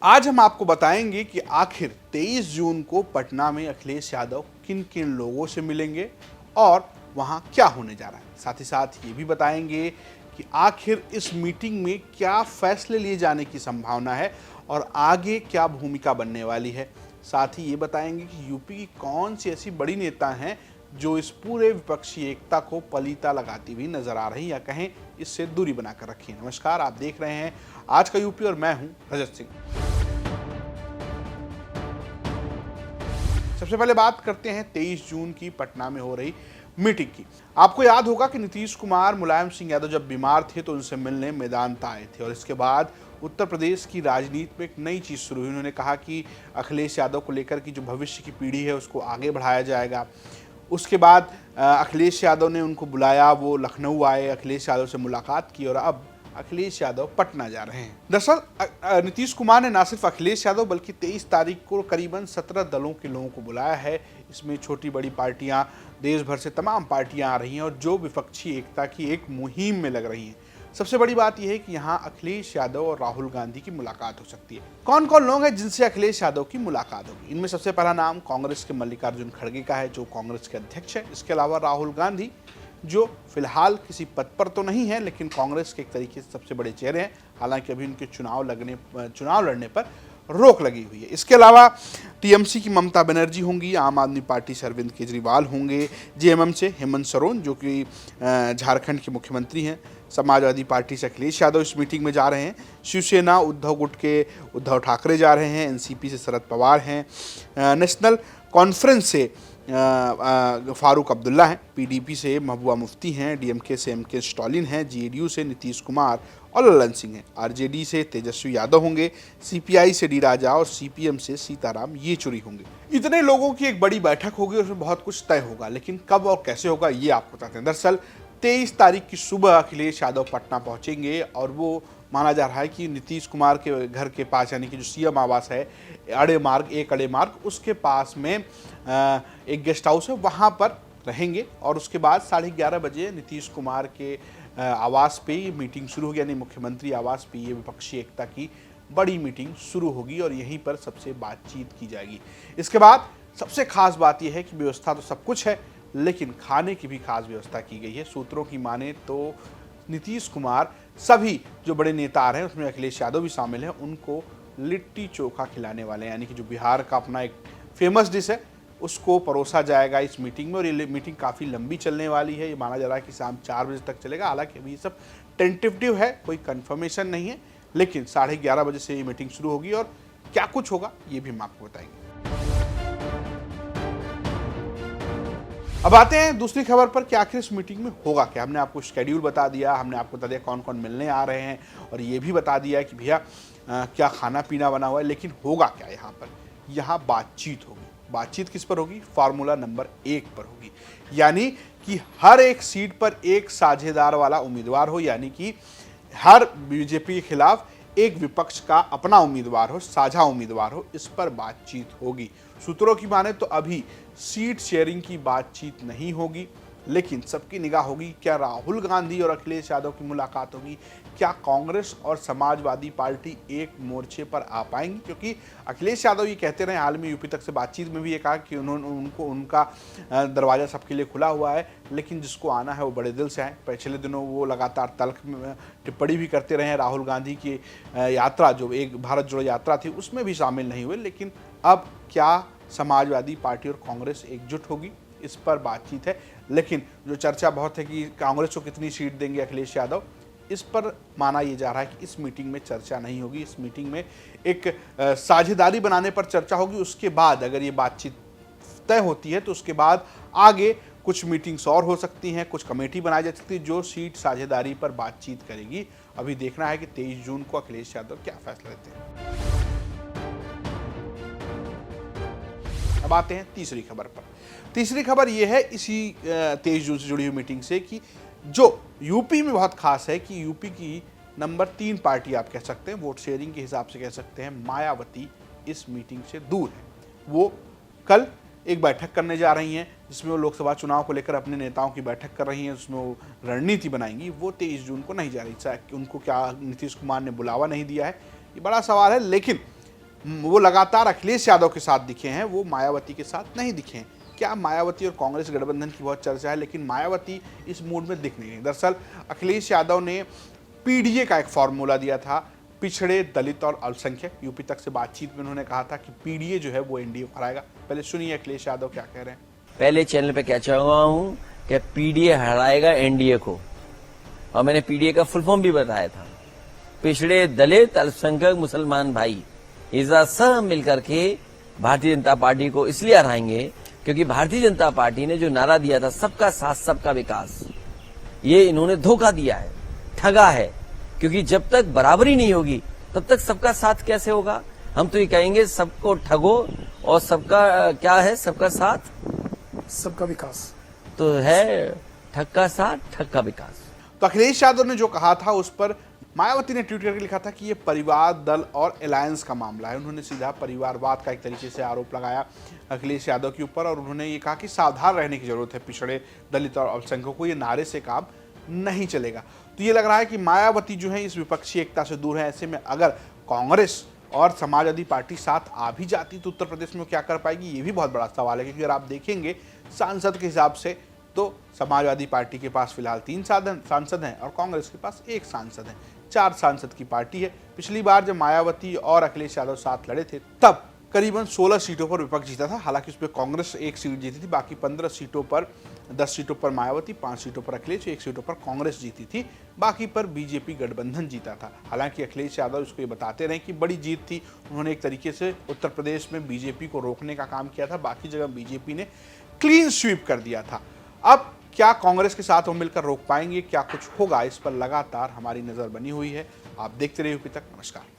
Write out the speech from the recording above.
आज हम आपको बताएंगे कि आखिर 23 जून को पटना में अखिलेश यादव किन किन लोगों से मिलेंगे और वहां क्या होने जा रहा है। साथ ही साथ ये भी बताएंगे कि आखिर इस मीटिंग में क्या फैसले लिए जाने की संभावना है और आगे क्या भूमिका बनने वाली है। साथ ही ये बताएंगे कि यूपी की कौन सी ऐसी बड़ी नेता हैं जो इस पूरे विपक्षी एकता को पलीता लगाती हुई नजर आ रही या कहें इससे दूरी बनाकर रखी। नमस्कार, आप देख रहे हैं आज का यूपी और मैं हूं रजत सिंह। सबसे पहले बात करते हैं 23 जून की पटना में हो रही मीटिंग की। आपको याद होगा कि नीतीश कुमार मुलायम सिंह यादव जब बीमार थे तो उनसे मिलने मैदान पर आए थे और इसके बाद उत्तर प्रदेश की राजनीति में एक नई चीज़ शुरू हुई। उन्होंने कहा कि अखिलेश यादव को लेकर की जो भविष्य की पीढ़ी है उसको आगे बढ़ाया जाएगा। उसके बाद अखिलेश यादव ने उनको बुलाया, वो लखनऊ आए, अखिलेश यादव से मुलाकात की और अब अखिलेश यादव पटना जा रहे हैं। दरअसल नीतीश कुमार ने न सिर्फ अखिलेश यादव बल्कि 23 तारीख को करीबन 17 दलों के लोगों को बुलाया है। इसमें छोटी बड़ी पार्टियां, देश भर से तमाम पार्टियां आ रही हैं और जो विपक्षी एकता की एक मुहिम में लग रही हैं। सबसे बड़ी बात यह है कि यहाँ अखिलेश यादव और राहुल गांधी की मुलाकात हो सकती है। कौन कौन लोग हैं जिनसे अखिलेश यादव की मुलाकात होगी? इनमें सबसे पहला नाम कांग्रेस के मल्लिकार्जुन खड़गे का है, जो कांग्रेस के अध्यक्ष है। इसके अलावा राहुल गांधी, जो फिलहाल किसी पद पर तो नहीं है लेकिन कांग्रेस के एक तरीके से सबसे बड़े चेहरे हैं। हालांकि अभी उनके चुनाव लड़ने पर रोक लगी हुई है। इसके अलावा टीएमसी की ममता बनर्जी होंगी, आम आदमी पार्टी से अरविंद केजरीवाल होंगे, जेएमएम से हेमंत सोरेन जो कि झारखंड के मुख्यमंत्री हैं, समाजवादी पार्टी से अखिलेश यादव इस मीटिंग में जा रहे हैं, शिवसेना उद्धव गुट के उद्धव ठाकरे जा रहे हैं, एनसीपी से शरद पवार हैं, नेशनल कॉन्फ्रेंस से फारूक अब्दुल्ला हैं, पीडीपी से महबूबा मुफ्ती हैं, डीएमके से एमके स्टालिन हैं, जेडीयू से नीतीश कुमार और ललन सिंह हैं, आरजेडी से तेजस्वी यादव होंगे, सीपीआई से डी राजा और सीपीएम से सीताराम येचुरी होंगे। इतने लोगों की एक बड़ी बैठक होगी और उसमें बहुत कुछ तय होगा, लेकिन कब और कैसे होगा ये आपको बताते हैं। दरअसल 23 तारीख की सुबह अखिलेश यादव पटना पहुंचेंगे और वो माना जा रहा है कि नीतीश कुमार के घर के पास, यानी कि जो सीएम आवास है अड़े मार्ग, उसके पास में एक गेस्ट हाउस है, वहाँ पर रहेंगे और उसके बाद 11:30 बजे नीतीश कुमार के आवास पे ये मीटिंग शुरू होगी, यानी मुख्यमंत्री आवास पे ये विपक्षी एकता की बड़ी मीटिंग शुरू होगी और यहीं पर सबसे बातचीत की जाएगी। इसके बाद सबसे खास बात यह है कि व्यवस्था तो सब कुछ है लेकिन खाने की भी खास व्यवस्था की गई है। सूत्रों की माने तो नीतीश कुमार सभी जो बड़े नेता आ रहे हैं उसमें अखिलेश यादव भी शामिल हैं, उनको लिट्टी चोखा खिलाने वाले हैं, यानी कि जो बिहार का अपना एक फेमस डिश है उसको परोसा जाएगा इस मीटिंग में। और ये मीटिंग काफ़ी लंबी चलने वाली है, ये माना जा रहा है कि शाम 4 बजे तक चलेगा। हालांकि अभी ये सब टेंटेटिव है, कोई कंफर्मेशन नहीं है, लेकिन 11:30 बजे से ये मीटिंग शुरू होगी और क्या कुछ होगा ये भी हम आपको बताएंगे। अब आते हैं दूसरी खबर पर कि आखिर इस मीटिंग में होगा क्या। हमने आपको शेड्यूल बता दिया, हमने आपको बता दिया कौन कौन मिलने आ रहे हैं और ये भी बता दिया कि भैया क्या खाना पीना बना हुआ है, लेकिन होगा क्या यहाँ पर? यहाँ बातचीत होगी। बातचीत किस पर होगी? फार्मूला नंबर 1 पर होगी, यानी कि हर एक सीट पर एक साझेदार वाला उम्मीदवार हो, यानी कि हर बीजेपी के खिलाफ एक विपक्ष का अपना उम्मीदवार हो, साझा उम्मीदवार हो, इस पर बातचीत होगी। सूत्रों की माने तो अभी सीट शेयरिंग की बातचीत नहीं होगी, लेकिन सबकी निगाह होगी क्या राहुल गांधी और अखिलेश यादव की मुलाकात होगी, क्या कांग्रेस और समाजवादी पार्टी एक मोर्चे पर आ पाएंगी? क्योंकि अखिलेश यादव ये कहते रहे हाल में यूपी तक से बातचीत में भी ये कहा कि उनका दरवाज़ा सबके लिए खुला हुआ है, लेकिन जिसको आना है वो बड़े दिल से आए। पिछले दिनों वो लगातार तल्ख में टिप्पणी भी करते रहे। राहुल गांधी की यात्रा, जो एक भारत जोड़ो यात्रा थी, उसमें भी शामिल नहीं हुए। लेकिन अब क्या समाजवादी पार्टी और कांग्रेस एकजुट होगी, इस पर बातचीत है। लेकिन जो चर्चा बहुत है कि कांग्रेस को कितनी सीट देंगे अखिलेश यादव, इस पर माना यह जा रहा है कि इस मीटिंग में चर्चा नहीं होगी। इस मीटिंग में एक साझेदारी बनाने पर चर्चा होगी। उसके बाद अगर ये बातचीत तय होती है तो उसके बाद आगे कुछ मीटिंग्स और हो सकती हैं, कुछ कमेटी बनाई जा सकती है जो सीट साझेदारी पर बातचीत करेगी। अभी देखना है कि 23 जून को अखिलेश यादव क्या फैसला लेते हैं। अब आते हैं तीसरी खबर पर। तीसरी खबर यह है इसी 23 जून से जुड़ी हुई मीटिंग से कि जो यूपी में बहुत खास है कि यूपी की नंबर 3 पार्टी आप कह सकते हैं, वोट शेयरिंग के हिसाब से कह सकते हैं, मायावती इस मीटिंग से दूर है। वो कल एक बैठक करने जा रही हैं जिसमें वो लोकसभा चुनाव को लेकर अपने नेताओं की बैठक कर रही हैं, उसमें वो रणनीति बनाएंगी। वो 23 जून को नहीं जा रही। उनको क्या नीतीश कुमार ने बुलावा नहीं दिया है, ये बड़ा सवाल है। लेकिन वो लगातार अखिलेश यादव के साथ दिखे हैं, वो मायावती के साथ नहीं दिखे हैं। क्या मायावती और कांग्रेस गठबंधन की बहुत चर्चा है, लेकिन मायावती इस मूड में दिख नहीं रही। दरअसल अखिलेश यादव ने पीडीए का एक फॉर्मूला दिया था, पिछड़े, दलित और अल्पसंख्यक। यूपी तक से बातचीत में उन्होंने कहा था कि पीडीए जो है वो एनडीए को हराएगा। पहले सुनिए अखिलेश यादव क्या कह रहे हैं। पहले चैनल पे कह चुका हूं कि पीडीए हराएगा एनडीए को, और मैंने पीडीए का फुल फॉर्म भी बताया था। पिछड़े, दलित, अल्पसंख्यक, मुसलमान भाई इजा सब मिलकर के भारतीय जनता पार्टी को इसलिए हराएंगे क्योंकि भारतीय जनता पार्टी ने जो नारा दिया था सबका साथ सबका विकास, ये इन्होंने धोखा दिया है, ठगा है। क्योंकि जब तक बराबरी नहीं होगी तब तक सबका साथ कैसे होगा। हम तो ये कहेंगे सबको ठगो और सबका क्या है, सबका साथ सबका विकास तो है, ठग का साथ ठग का विकास। तो अखिलेश यादव ने जो कहा था उस पर मायावती ने ट्वीट करके लिखा था कि ये परिवार, दल और अलायंस का मामला है। उन्होंने सीधा परिवारवाद का एक तरीके से आरोप लगाया अखिलेश यादव के ऊपर, और उन्होंने ये कहा कि सावधान रहने की जरूरत है, पिछड़े, दलित और अल्पसंख्यकों को ये नारे से काम नहीं चलेगा। तो ये लग रहा है कि मायावती जो है इस विपक्षी एकता से दूर है। ऐसे में अगर कांग्रेस और समाजवादी पार्टी साथ आ भी जाती तो उत्तर प्रदेश में क्या कर पाएगी, ये भी बहुत बड़ा सवाल है। क्योंकि अगर आप देखेंगे सांसद के हिसाब से तो समाजवादी पार्टी के पास फिलहाल 3 सांसद हैं और कांग्रेस के पास 1 सांसद है। 4 सांसद की पार्टी है। पिछली बार जब मायावती और अखिलेश यादव साथ लड़े थे तब करीबन 16 सीटों पर विपक्ष जीता था। हालांकि उसमें कांग्रेस 1 सीट जीती थी, बाकी 15 सीटों पर 10 सीटों पर मायावती, 5 सीटों पर अखिलेश, 1 सीटों पर कांग्रेस जीती थी, बाकी पर बीजेपी गठबंधन जीता था। हालांकि अखिलेश यादव इसको ये बताते रहे कि बड़ी जीत थी, उन्होंने एक तरीके से उत्तर प्रदेश में बीजेपी को रोकने का काम किया था, बाकी जगह बीजेपी ने क्लीन स्वीप कर दिया था। अब क्या कांग्रेस के साथ वो मिलकर रोक पाएंगे, क्या कुछ होगा, इस पर लगातार हमारी नजर बनी हुई है। आप देखते रहिए यूपी तक। नमस्कार।